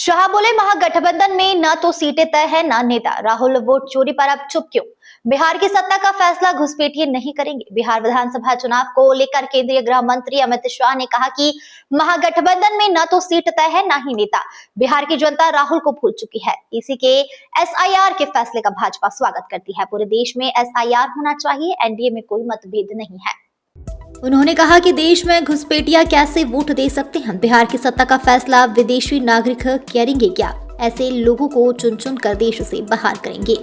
शाह बोले महागठबंधन में न तो सीटें तय है न नेता। राहुल वोट चोरी पर अब चुप क्यों? बिहार की सत्ता का फैसला घुसपैठिए नहीं करेंगे। बिहार विधानसभा चुनाव को लेकर केंद्रीय गृह मंत्री अमित शाह ने कहा कि महागठबंधन में न तो सीट तय है न ही नेता। बिहार की जनता राहुल को भूल चुकी है। इसी के एसआईआर के फैसले का भाजपा स्वागत करती है। पूरे देश में एसआईआर होना चाहिए। एनडीए में कोई मतभेद नहीं है। उन्होंने कहा कि देश में घुसपैठिया कैसे वोट दे सकते हैं। बिहार की सत्ता का फैसला विदेशी नागरिक करेंगे क्या? ऐसे लोगों को चुन चुन कर देश से बाहर करेंगे।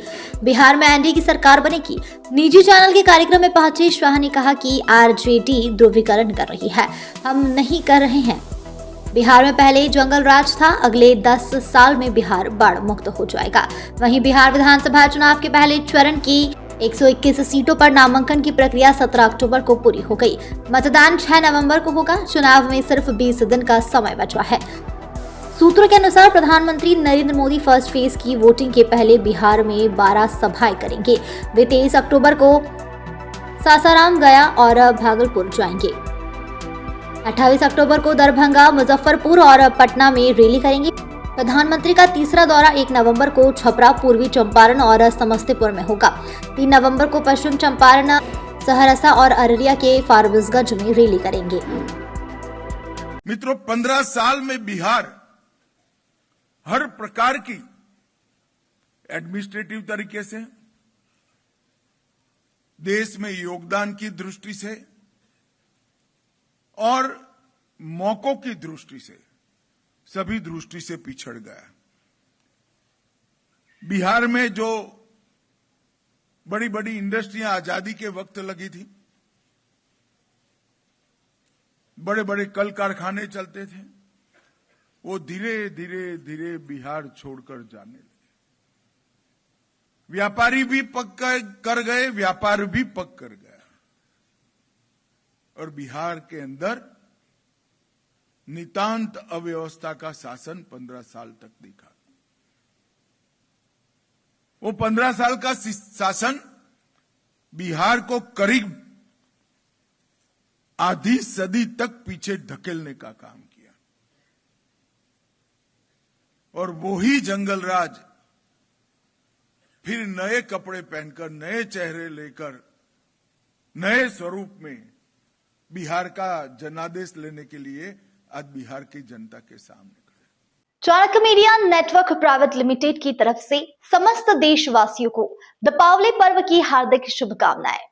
बिहार में एनडीए की सरकार बनेगी। निजी चैनल के कार्यक्रम में पहुंचे शाह ने कहा कि आरजेडी ध्रुवीकरण कर रही है, हम नहीं कर रहे हैं। बिहार में पहले जंगल राज था, अगले 10 साल में बिहार बाढ़ मुक्त हो जाएगा। वहीं बिहार विधानसभा चुनाव के पहले चरण की 121 सीटों पर नामांकन की प्रक्रिया 17 अक्टूबर को पूरी हो गई। मतदान 6 नवंबर को होगा। चुनाव में सिर्फ 20 दिन का समय बचा है। सूत्रों के अनुसार प्रधानमंत्री नरेंद्र मोदी फर्स्ट फेज की वोटिंग के पहले बिहार में 12 सभाएं करेंगे। वे 23 अक्टूबर को सासाराम, गया और भागलपुर जाएंगे। 28 अक्टूबर को दरभंगा, मुजफ्फरपुर और पटना में रैली करेंगे। प्रधानमंत्री का तीसरा दौरा 1 नवंबर को छपरा, पूर्वी चंपारण और समस्तीपुर में होगा। 3 नवंबर को पश्चिम चंपारण, सहरसा और अररिया के फारबिसगंज में रैली करेंगे। मित्रों, 15 साल में बिहार हर प्रकार की एडमिनिस्ट्रेटिव तरीके से, देश में योगदान की दृष्टि से और मौकों की दृष्टि से, सभी दृष्टि से पिछड़ गया। बिहार में जो बड़ी बड़ी इंडस्ट्रियां आजादी के वक्त लगी थी, बड़े बड़े कल कारखाने चलते थे, वो धीरे धीरे धीरे बिहार छोड़कर जाने लगे। व्यापारी भी पक कर गए, व्यापार भी पक कर गया और बिहार के अंदर नितांत अव्यवस्था का शासन 15 साल तक दिखा। वो 15 साल का शासन बिहार को करीब आधी सदी तक पीछे धकेलने का काम किया और वही जंगल राज फिर नए कपड़े पहनकर, नए चेहरे लेकर, नए स्वरूप में बिहार का जनादेश लेने के लिए आज बिहार की जनता के सामने खड़े। Chanakya media network private limited की तरफ से समस्त देशवासियों को दीपावली पर्व की हार्दिक शुभकामनाएं।